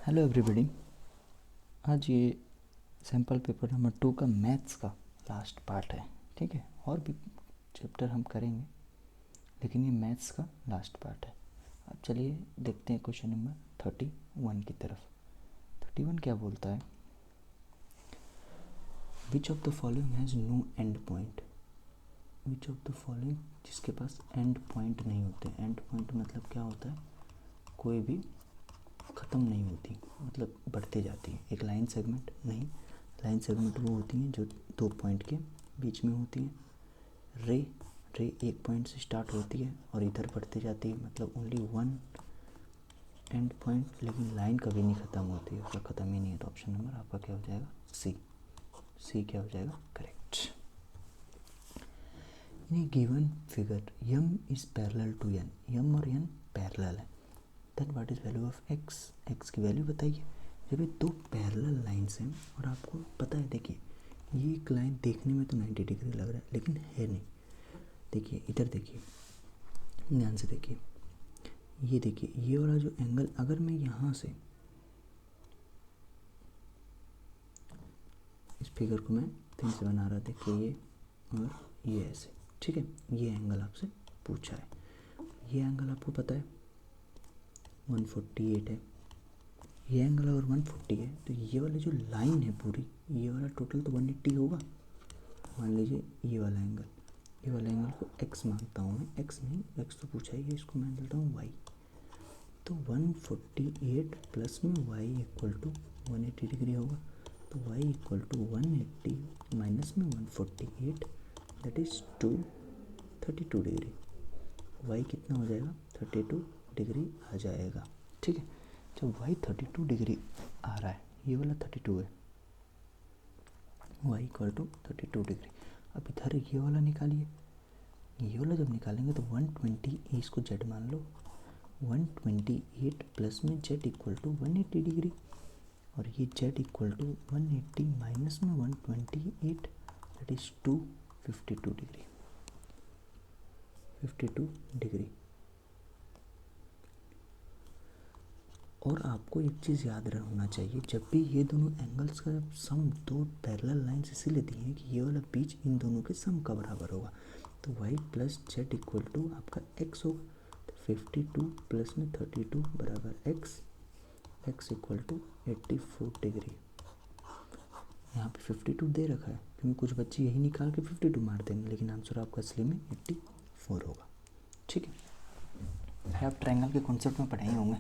Hello everybody. आज ये sample paper number 2 का मैथ्स का लास्ट पार्ट है। ठीक है, और भी चैप्टर हम करेंगे लेकिन ये मैथ्स का लास्ट पार्ट है। अब चलिए देखते हैं क्वेश्चन नंबर 31 की तरफ। 31 क्या बोलता है? Which of the following has no end point. Which of the following, जिसके पास एंड पॉइंट नहीं होते। एंड पॉइंट मतलब क्या होता है? कोई भी ख़त्म नहीं होती, मतलब बढ़ते जाती है। एक लाइन सेगमेंट नहीं, लाइन सेगमेंट वो होती हैं जो 2 पॉइंट के बीच में होती हैं। रे एक पॉइंट से स्टार्ट होती है और इधर बढ़ते जाती है, मतलब ओनली वन एंड पॉइंट। लेकिन लाइन कभी नहीं ख़त्म होती है, उसका ख़त्म ही नहीं है। तो ऑप्शन नंबर आपका क्या हो जाएगा? सी क्या हो जाएगा? Correct. In a given figure M is parallel to N. M और एन पैरेलल है। Then what is value of x. X की वैल्यू बताइए। जब ये 2 पैरेलल लाइन्स हैं और आपको पता है, देखिए ये एक लाइन देखने में तो 90 डिग्री लग रहा है लेकिन है नहीं। देखिए इधर, देखिए ध्यान से देखिए, ये देखिए ये वाला जो एंगल, अगर मैं यहाँ से इस फिगर को मैं फिर से बना रहा, देखिए ये और ये ऐसे, ठीक है। ये एंगल आपसे पूछा है, ये एंगल आपको पता है 148 है। ये एंगल अगर 140 है तो ये वाली जो लाइन है पूरी, ये वाला टोटल तो 180 होगा। मान लीजिए ये वाला एंगल को x मानता हूँ मैं। x नहीं, x तो पूछा ही है, इसको मान लेता हूँ y। तो 148 प्लस में y इक्वल टू 180 डिग्री होगा। तो y इक्वल टू 180 माइनस में 148, दैट इज़ 32 डिग्री। y कितना हो जाएगा? 32 डिग्री आ जाएगा। ठीक है, जब y 32 डिग्री आ रहा है, ये वाला 32 है, y इक्वल टू 32 डिग्री। अब इधर ये वाला निकालिए। ये वाला जब निकालेंगे तो 120, इसको z मान लो, 128 प्लस में z इक्वल टू 180 डिग्री, और ये z इक्वल टू 180 माइनस में 128, दैट इज़ 252 डिग्री। 52 डिग्री। और आपको एक चीज़ याद रखना चाहिए, जब भी ये दोनों एंगल्स का सम, 2 पैरेलल लाइन्स इसीलिए दी हैं कि ये वाला बीच इन दोनों के सम का बराबर होगा। तो y plus Z equal to आपका x होगा। तो 52 प्लस में 32 बराबर x इक्वल टू 84 डिग्री। यहाँ पे 52 दे रखा है क्योंकि कुछ बच्चे यही निकाल के 52 मार देंगे, लेकिन आंसर आपका असली में 84 होगा। ठीक है, आप ट्रायंगल के कॉन्सेप्ट में पढ़े ही होंगे।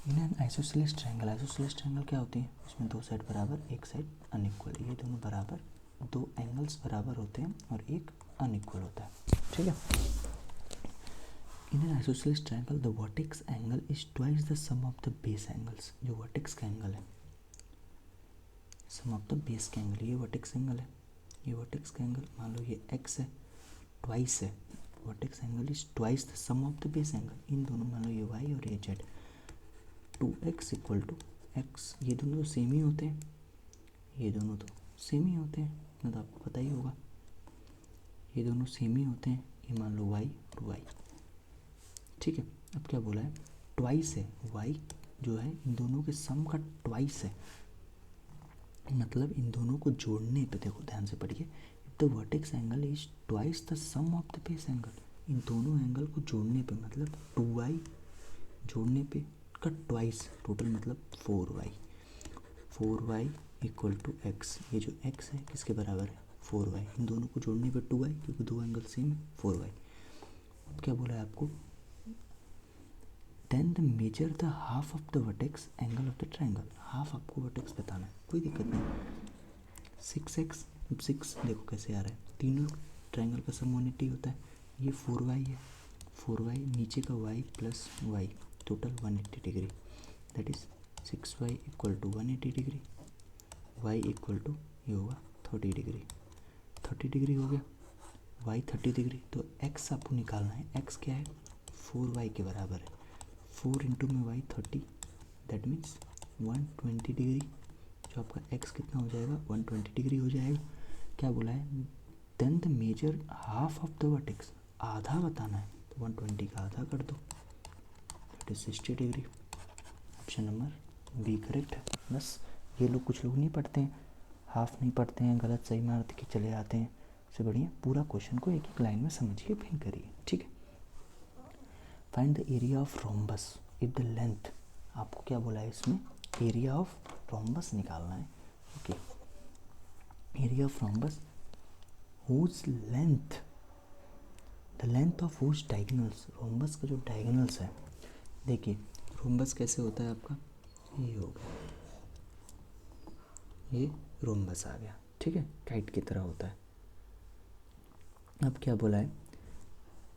इन an isosceles triangle, isosceles triangle क्या होती है? इसमें 2 साइड बराबर, एक साइड अनइक्वल। ये दोनों बराबर, 2 एंगल्स बराबर होते हैं और एक अनइक्वल होता है। ठीक है, in an isosceles triangle the vertex angle is twice the sum of the base angles. जो वर्टेक्स का एंगल है, सम ऑफ द बेस का एंगल, ये वर्टेक्स एंगल है। ये वर्टेक्स का एंगल मान लो ये x है, ट्वाइस है। Vertex angle is twice the sum of the base angle. इन दोनों मान लो ये y और ये z, 2x equal to x। ये दोनों तो सेम ही होते हैं, ये दोनों तो सेम ही होते हैं, इतना तो आपको पता ही होगा। ये दोनों सेम ही होते हैं। ये मान लो y और y। ठीक है, अब क्या बोला है? ट्वाइस है। y जो है इन दोनों के सम का ट्वाइस है, मतलब इन दोनों को जोड़ने पे, देखो ध्यान से पढ़िए, the vertex angle is twice the sum of the base angle. इन दोनों एंगल को जोड़ने पे, मतलब 2y जोड़ने पे का ट्वाइस, टोटल मतलब 4y इक्वल टू x। ये जो x है किसके बराबर है? 4y। इन दोनों को जोड़ने पे 2y, क्योंकि 2 एंगल सेम है, 4y। अब क्या बोला है आपको? Then the measure the half of the vertex angle of the triangle. Half आपको वर्टेक्स बताना है, कोई दिक्कत नहीं। 6x, 6 देखो कैसे आ रहा है, तीनों ट्रायंगल का सम 180 होता है। ये 4y है, 4y नीचे का y plus y, total 180 degree, that is 6y equal to 180 degree. y equal to ये होगा 30 डिग्री। 30 डिग्री हो गया, y 30 डिग्री। तो x आपको निकालना है, x क्या है? 4y के बराबर है। 4 इंटू में y 30, दैट मीन्स 120 डिग्री। जो आपका x कितना हो जाएगा? 120 डिग्री हो जाएगा। क्या बोला है? Then the measure half of the vertex, आधा बताना है, तो 120 का आधा कर दो, that is 60 degree. Option number B correct है। बस ये लोग, कुछ लोग नहीं पढ़ते हैं, हाफ नहीं पढ़ते हैं, गलत सही मार के चले आते हैं। इससे बढ़िया पूरा क्वेश्चन को एक एक लाइन में समझिए फिर करिए, ठीक है। Find the area of rhombus if the length, आपको क्या बोला है इसमें, एरिया ऑफ रोम्बस निकालना है। Okay, area of rhombus whose length, the length of whose diagonals, rhombus का जो डायगोनल्स है, देखिए रोम्बस कैसे होता है आपका, ये हो गया, ये रोम्बस आ गया, ठीक है, काइट की तरह होता है। अब क्या बोला है,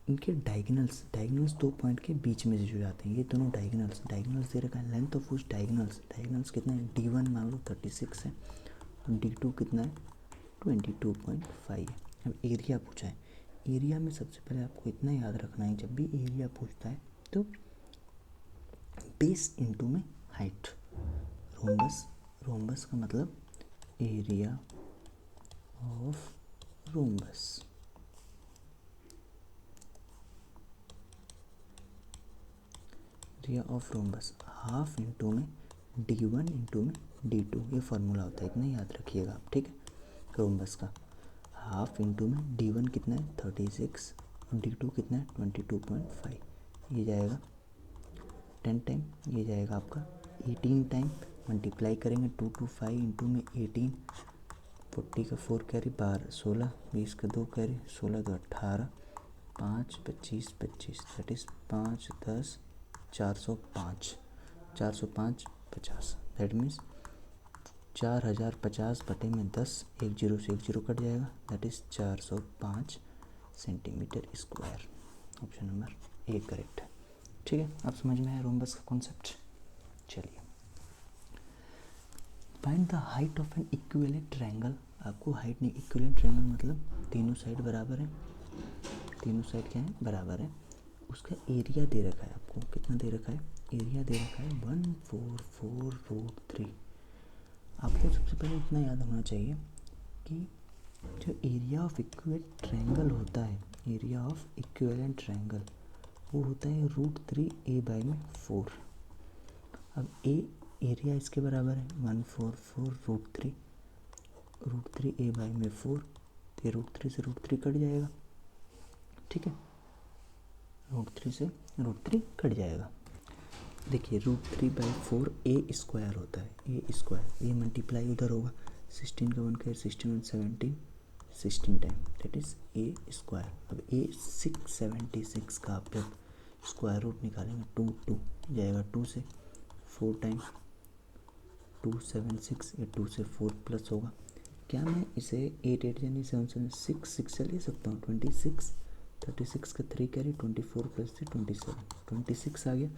इनके डायगोनल्स, डायगोनल्स दो पॉइंट के बीच में से जो जाते हैं, ये दोनों डायगोनल्स, डायगोनल्स दे रखा है, लेंथ ऑफ उस डायगोनल्स, डायगोनल्स कितना है, D1 मान लो 36 है और D2 कितना है 22.5 है। अब एरिया पूछा है, एरिया में सबसे पहले आपको इतना याद रखना है, जब भी एरिया पूछता है तो बेस इनटू में हाइट, रोम्बस, रोम्बस का मतलब area of rhombus, area of rhombus half into में D1 इंटू में D2, ये फार्मूला होता है, इतना याद रखिएगा आप, ठीक है। रोम्बस का हाफ इंटू में D1 कितना है 36 और D2 कितना है 22.5, ये जाएगा 10 टाइम, ये जाएगा आपका 18 टाइम, मल्टीप्लाई करेंगे 2 to 5 इंटू में 18, 40 का 4 कैरी 12, 16, 20 का 2 कैरी 16 तो 18, 5 25 25, दैट इज़ 5 10 405, 405 50, दैट मीन्स 4050 बटे में 10, एक जीरो से एक जीरो कट जाएगा, that is 405 centimetre square. Option number A correct है, ठीक है। आप समझ में आया रोम्बस का कॉन्सेप्ट। चलिए, find the height of N equivalent triangle, आपको हाइट नहीं, इक्विवेलेंट ट्रायंगल मतलब तीनों साइड बराबर है, तीनों साइड क्या है बराबर है, उसका एरिया दे रखा है, आपको कितना दे रखा है, एरिया दे रखा है 144√3। आपको सबसे पहले इतना याद होना चाहिए कि जो एरिया ऑफ इक्विवेलेंट ट्रायंगल होता है, एरिया ऑफ इक्विवेलेंट ट्रायंगल वो होता है √3a/4। अब ए एरिया इसके बराबर है 144√3, √3a/4, तो ये √3 से √3 कट जाएगा, ठीक है, √3 से √3 कट जाएगा। देखिए √3/4 ए स्क्वायर होता है, ए स्क्वायर, ये मल्टीप्लाई उधर होगा, 16 का 1 का 16 और 17, 16 time, that is a square. अब ए 676 का आप जब स्क्वायर रूट निकालेंगे 2 जाएगा, 2 से 4 टाइम 276, या 2 से 4 प्लस होगा, क्या मैं इसे 8 8 यानी 7 7 6 से ले सकता हूँ, 26, 36 का 3 कैरी 24 प्लस 3 27, 26 आ गया,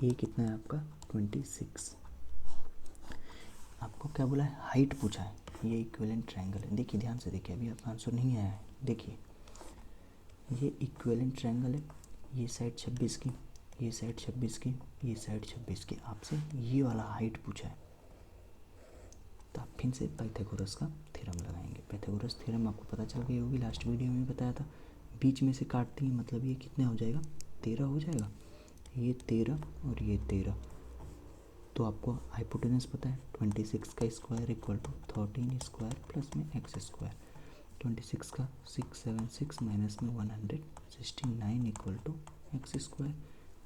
ये कितना है आपका 26। आपको क्या बोला है, हाइट पूछा है, ये इक्विवेलेंट ट्रायंगल है, देखिए ध्यान से देखिए, अभी आपका आंसर नहीं आया है, देखिए ये इक्विवेलेंट ट्रायंगल है, ये साइड 26 की, ये साइड 26 की, ये साइड 26 की, आपसे ये वाला हाइट पूछा है, तो आप फिर से पाइथागोरस का थ्योरम लगाएंगे। पाइथागोरस थ्योरम आपको पता चल गई होगी, लास्ट वीडियो में बताया था, बीच में से काटते हैं मतलब ये कितना हो जाएगा 13 हो जाएगा, ये 13 और ये 13, तो आपको हाइपोटेनस पता है 26 का square equal to 13 square plus में एक्स स्क्वायर, 26 का 676 माइनस में 169 equal to x square,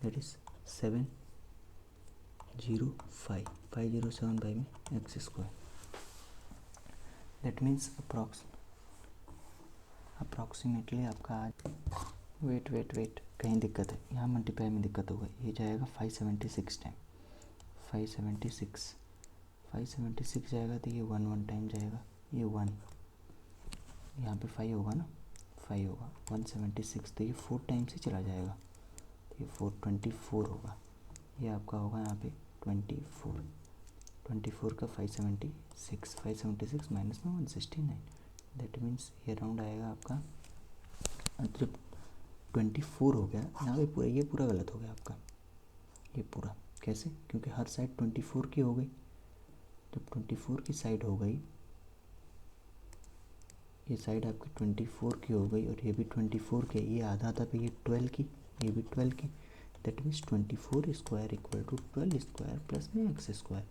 that is 507 by में x square, that means approximately आपका आज, वेट कहीं दिक्कत है, यहाँ मल्टीप्लाई में दिक्कत होगा, ये जाएगा 576 टाइम, 576 जाएगा, तो ये 1 टाइम जाएगा, ये 1, यहाँ पे 5 होगा ना, 5 होगा 176, तो ये 4 टाइम से चला जाएगा, तो ये 424 होगा, ये आपका होगा यहाँ पे 24 का 576 माइनस में 169, दैट मीन्स ये राउंड आएगा आपका, जब 24 हो गया यहाँ पे पूरा, ये पूरा गलत हो गया आपका, ये पूरा कैसे, क्योंकि हर साइड 24 की हो गई, जब 24 की साइड हो गई, ये साइड आपकी 24 की हो गई और ये भी 24 की, ये आधा था, पे ये 12 की, ये भी 12 की, that means 24 square equal to 12 square plus में एक्स स्क्वायर।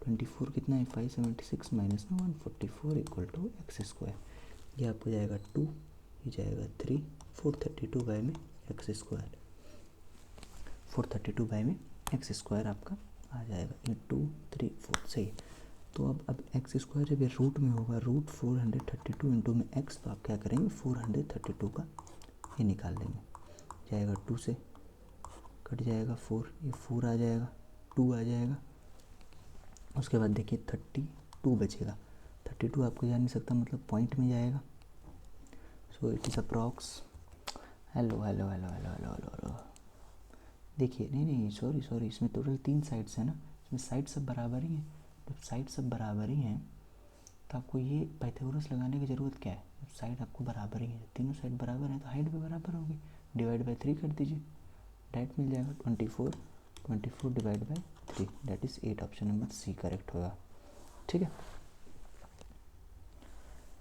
24 कितना है 576 माइनस में 144 इक्वल टू एक्स स्क्वायर। ये आपको जाएगा 2, ये जाएगा 3, 432 बाई में एक्स स्क्वायर, 432 बाई में एक्स स्क्वायर आपका आ जाएगा। ये 2 3 4 सही है। तो अब एक्स स्क्वायर जब ये रूट में होगा, रूट 432 इंटू में एक्स, तो आप क्या करेंगे 432 का ये निकाल लेंगे, जाएगा 2 से कट जाएगा 4, ये 4 आ जाएगा, 2 आ जाएगा। उसके बाद देखिए 32 बचेगा, 32 आपको जा नहीं सकता मतलब पॉइंट में जाएगा। So it is approx, hello hello hello hello hello hello hello, देखिए नहीं सॉरी इसमें टोटल 3 साइड्स हैं ना, इसमें साइड सब बराबर ही हैं। जब साइड सब बराबर ही हैं तो आपको ये पाइथागोरस लगाने की ज़रूरत क्या है, जब साइड आपको बराबर ही है, तीनों साइड बराबर हैं तो हाइट भी बराबर होगी, डिवाइड बाई 3 कर दीजिए, डायरेक्ट मिल जाएगा 24 divide by 3, that is 8, option number C correct होगा। ठीक है।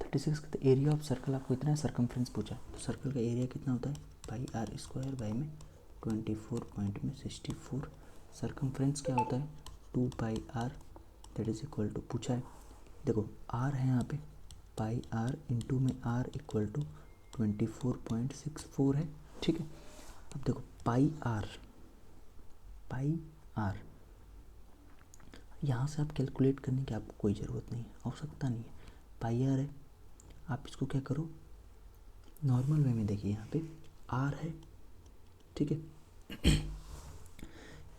36 का एरिया ऑफ सर्कल आपको इतना है, सर्कमफ्रेंस पूछा, तो सर्कल का एरिया कितना होता है पाई आर स्क्वायर बाई में 24 पॉइंट में 64, सर्कमफ्रेंस क्या होता है 2 pi r, that is equal to, पूछा है देखो आर है यहाँ पे, पाई आर इंटू में आर इक्वल टू 24.64 है। ठीक है। अब देखो पाई आर यहाँ से आप कैलकुलेट करने की आपको कोई ज़रूरत नहीं है, आवश्यकता नहीं है। पाई आर है, आप इसको क्या करो नॉर्मल वे में, देखिए यहाँ पे आर है, ठीक है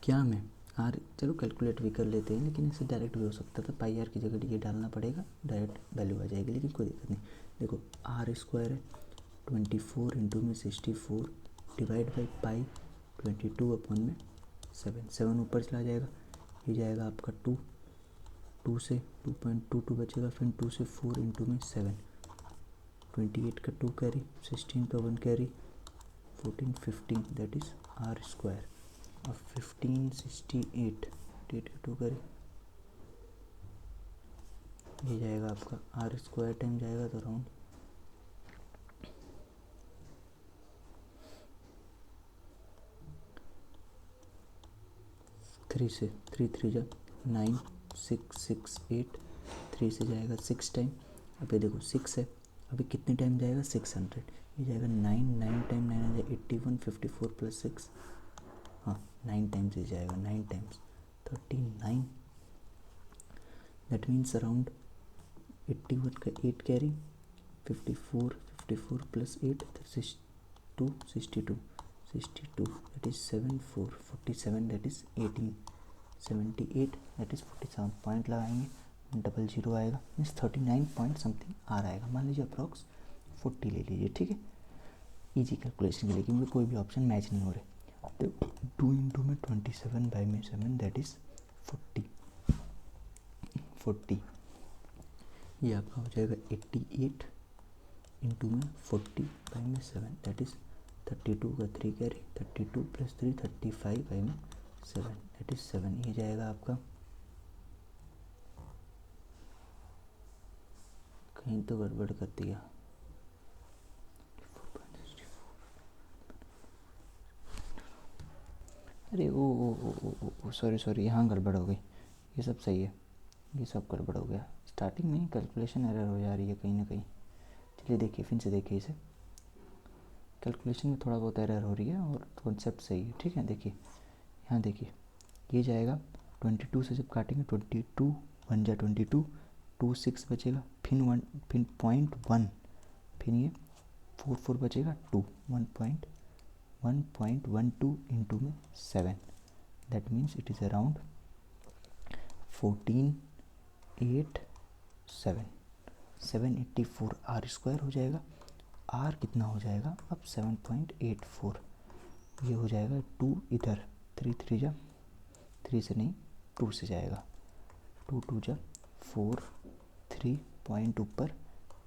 क्या मैं आर, चलो कैलकुलेट भी कर लेते हैं, लेकिन इससे डायरेक्ट भी हो सकता था, पाई आर की जगह ये डालना पड़ेगा, डायरेक्ट वैल्यू आ जाएगी, लेकिन कोई दिक्कत नहीं। देखो आर स्क्वायर है 24 इंटू में 64 डिवाइड बाई पाई 22 अपॉन में 7 ऊपर चला जाएगा, ये जाएगा आपका 2 से 2.22 बचेगा, फिर 2 से 4 इंटू में 7, 28 का 2 कैरी, 16 का 1 carry, 14 15 that is R square. अब 15 68, 8 का 2 कैरी, ये जाएगा आपका आर स्क्वायर टाइम जाएगा तो अराउंड 3 से 3 3 जा 9 6 6 8, 3 से जाएगा 6 टाइम, अब ये देखो 6 है, अभी कितने टाइम जाएगा 600, ये जाएगा 9 टाइम 9 जाएगा 81, 54 प्लस 6, हाँ 9 टाइम्स ये जाएगा, 9 टाइम्स 39, दैट मीन्स अराउंड 81 का 8 carry, 54 plus 8 62 that is 74 47 that is 18 78 that is 47, point लगाएंगे 00 आएगा, मीन्स 39 पॉइंट समथिंग आर आएगा, मान लीजिए अप्रॉक्स 40 ले लीजिए। ठीक है, इजी कैलकुलेशन के लिए, क्योंकि कोई भी ऑप्शन मैच नहीं हो रहे। तो 2 इंटू में 27 बाई में 7 दैट इज़ 40, ये आपका हो जाएगा 88 इंटू में 40 बाई में 7 दैट इज़ 32 का 3 कैरी, 32 प्लस 3 35 बाई में 7 दैट इज़ 7, ये जाएगा आपका, कहीं तो गड़बड़ कर दिया, अरे ओ सॉरी यहाँ गड़बड़ हो गई, ये सब सही है, ये सब गड़बड़ हो गया, स्टार्टिंग में कैलकुलेशन एरर हो जा रही है कहीं ना कहीं। चलिए देखिए फिर से देखिए, इसे कैलकुलेशन में थोड़ा बहुत एरर हो रही है और कॉन्सेप्ट सही है। ठीक है, देखिए यहाँ देखिए ये जाएगा 22 से जब काटेंगे 22 1 जा 22, 2 6 बचेगा, फिर 1 फिर 0.1, फिर ये 4 बचेगा, 2 1.12 इंटू में 7 that means it is around 784 R square हो जाएगा। आर कितना हो जाएगा अब 7.84, ये हो जाएगा 2 इधर, 3 3 जा 3 से नहीं 2 से जाएगा, 2 2 जा 4, 3 पॉइंट ऊपर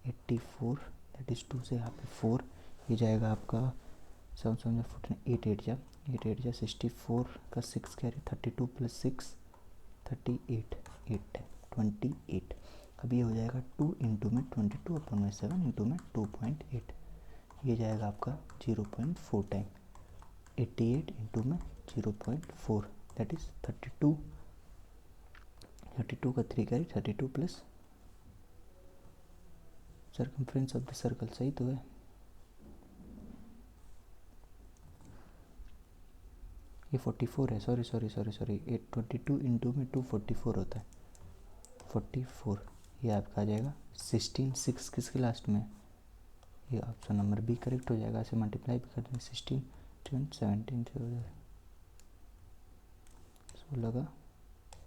84 दैट इज़ 2 से यहाँ पे 4, ये जाएगा आपका 7 7 जा 14, 8 8 जा 64 का 6 कैरी, 32 प्लस 6 38 8 है 28, अब ये हो जाएगा 2 इंटू में 22 अपॉन में 7 इंटू में 2.8, ये जाएगा आपका 0.4 टाइम, 88 इंटू में 0.4 दैट इज 32 का 3 carry 32 plus circumference of the circle, सही तो है। ये 44 है, सॉरी 22 इंटू में 244 होता है 44, ये आपका आ जाएगा 16 6 किसके लास्ट में, ये ऑप्शन नंबर बी करेक्ट हो जाएगा। ऐसे मल्टीप्लाई भी कर देंगे 16 17 16 का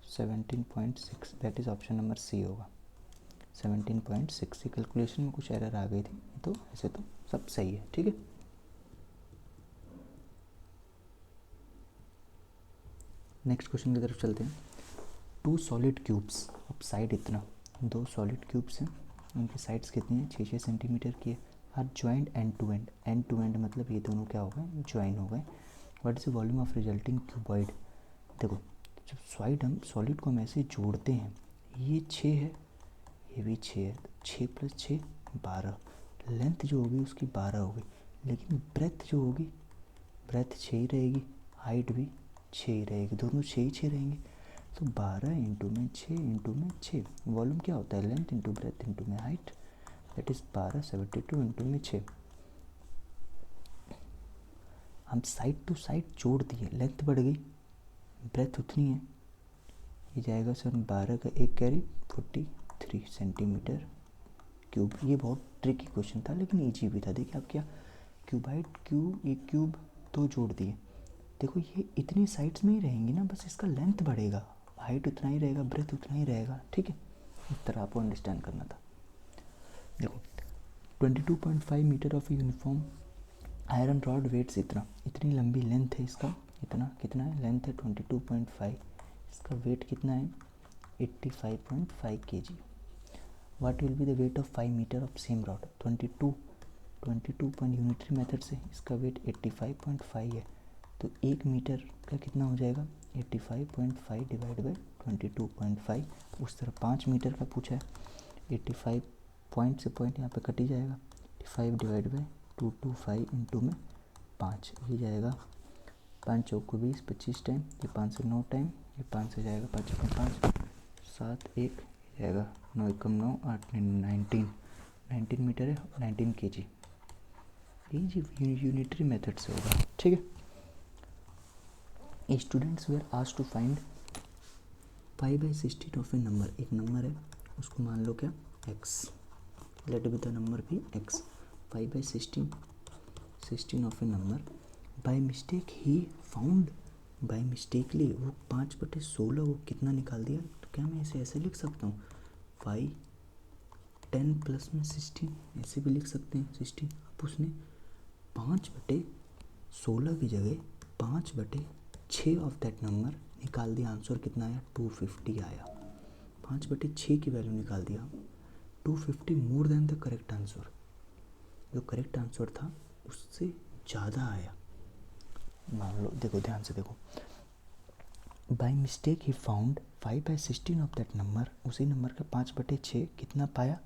17.6 that is option number C होगा 17.6। कैलकुलेशन में कुछ एरर आ गई थी, तो ऐसे तो सब सही है, ठीक है। नेक्स्ट क्वेश्चन की तरफ चलते हैं। 2 सॉलिड क्यूब्स, अब साइड इतना, 2 सॉलिड क्यूब्स हैं, उनकी साइड्स कितनी है 6 सेंटीमीटर की है। Are joined end to end मतलब ये दोनों क्या हो गए, ज्वाइन हो गए। What is the volume of resulting cuboid. देखो जब सॉलिड को हम ऐसे जोड़ते हैं, ये 6 है, ये भी 6 है, 6 + 6 12, लेंथ जो होगी उसकी 12 होगी, लेकिन ब्रेथ जो होगी, ब्रेथ 6 ही रहेगी, हाइट भी 6 ही रहेगी, दोनों 6 ही 6 रहेंगे। तो 12 इंटू में 6 वॉल्यूम क्या होता है, लेंथ इंटू ब्रेथ इंटू में हाइट, दैट इज 12 72 इंटू में 6। हम साइड टू साइड जोड़ दिए, लेंथ बढ़ गई, ब्रेथ उतनी है, ये जाएगा सर 12 का 1 कैरी 43 सेंटीमीटर क्यूब। ये बहुत ट्रिकी क्वेश्चन था लेकिन ईजी भी था। देखिए आप क्या क्यूबाइड एक क्यूब 2 जोड़ दिए, देखो ये इतनी साइड्स में ही रहेंगी ना, बस इसका लेंथ बढ़ेगा, हाइट उतना ही रहेगा, ब्रेथ उतना ही रहेगा, ठीक है। इस तरह आपको अंडरस्टैंड करना था। देखो 22.5 metre of uniform iron rod weighs इतनी लंबी लेंथ है इसका, इतना कितना है लेंथ है 22.5, इसका वेट कितना है 85.5 kg। What will be the weight of 5 metre of same rod. 22 point unitary method से इसका वेट 85.5 है, तो 1 मीटर का कितना हो जाएगा 85.5 डिवाइड बाई 22.5। उस तरह 5 मीटर का पूछा है, 85 पॉइंट से पॉइंट यहाँ पे कट ही जाएगा, 85 डिवाइड बाई 225 इंटू में 5, ये जाएगा 5 चौको 20 25 टाइम, ये 5 से 9 टाइम, ये 5 से जाएगा 5 × 5 7 1 जाएगा 9 × 9 8 19 मीटर है 19 kg। ये जी यूनिटरी मेथड से होगा, ठीक है। Students were asked to find 5/16 of a number, एक नंबर है उसको मान लो क्या x, let be the number भी x, 5/16 of a number, by mistake ही फाउंड, बाय मिस्टेकली वो 5/16 वो कितना निकाल दिया, तो क्या मैं इसे ऐसे लिख सकता हूँ 5 10 प्लस में 16, ऐसे भी लिख सकते हैं 16। अब उसने 5/16 की जगह 5/6 ऑफ दैट नंबर निकाल दिया, आंसर कितना आया 250 आया, 5/6 की वैल्यू निकाल दिया, 250 more than the correct answer, जो करेक्ट आंसर था उससे ज़्यादा आया। मान लो देखो ध्यान से देखो, बाय मिस्टेक ही फाउंड 5/16 ऑफ दैट नंबर, उसी नंबर का 5/6 कितना पाया,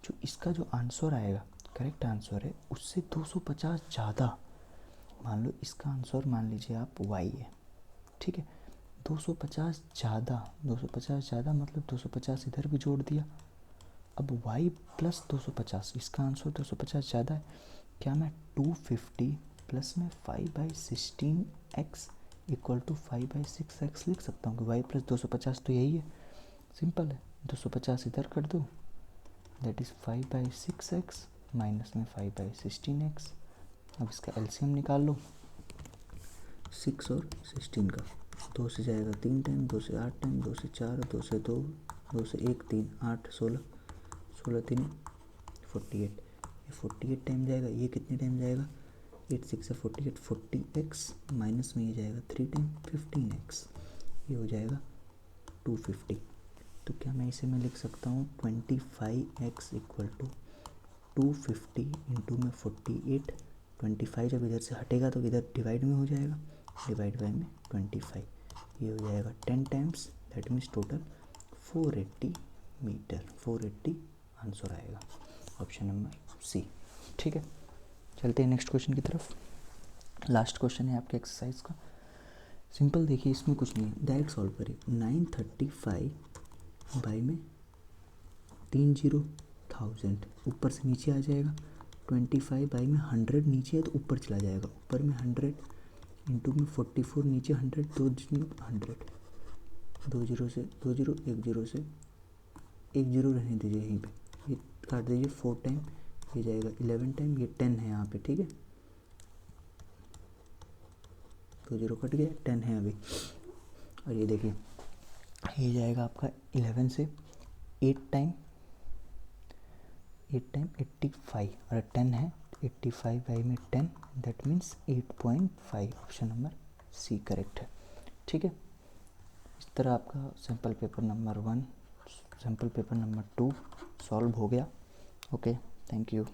जो इसका जो आंसर आएगा करेक्ट आंसर है उससे 250 ज़्यादा। मान लो इसका आंसर मान लीजिए आप y है, ठीक है, 250 ज़्यादा मतलब 250 इधर भी जोड़ दिया, अब y + 250, इसका आंसर 250 ज़्यादा है, क्या मैं 250 प्लस में 5/16x इक्वल टू 5/6x लिख सकता हूँ कि y + 250 तो यही है, सिंपल है, 250 इधर कर दो, दैट इज़ 5/6x माइनस में 5/16x। अब इसका एलसीएम निकाल लो, 6 और 16 का, 2 से जाएगा 3 टाइम, 2 से 8 टाइम, 2 से 4, 2 से 2, 2 से 1 3 8 16 16 3 48, ये 48 टाइम जाएगा, ये कितने टाइम जाएगा 8 6 से 48 40x माइनस में ये जाएगा 3 टाइम 15x, ये हो जाएगा 250। तो क्या मैं इसे मैं लिख सकता हूँ 25x इक्वल टू 250 इंटू में 48, 25 जब इधर से हटेगा तो इधर डिवाइड में हो जाएगा, डिवाइड बाई में 25, ये हो जाएगा 10 times, that means total 480 metre, 480 answer आएगा, ऑप्शन नंबर सी, ठीक है। चलते हैं नेक्स्ट क्वेश्चन की तरफ। लास्ट क्वेश्चन है आपके एक्सरसाइज का। सिंपल देखिए, इसमें कुछ नहीं है, डायरेक्ट सॉल्व करिए। 935 बाई में 30,000 ऊपर से नीचे आ जाएगा, 25 बाई में 100 नीचे है तो ऊपर चला जाएगा, ऊपर में 100 इंटू में 44 नीचे 100, 100 दो जीरो से 2 जीरो, 1 जीरो से 1 जीरो रहने दीजिए यहीं पे, ये काट दीजिए 4 टाइम, ये जाएगा 11 टाइम, ये 10 है यहाँ पे, ठीक है, 2 जीरो कट गया, 10 है अभी। और ये देखिए ये जाएगा आपका 11 से 8 टाइम 85, और 10 है 85 बाई में 10, that means 8.5, option number C correct है। ठीक है, इस तरह आपका sample paper number 1, sample paper number 2 solve हो गया। Okay, thank you.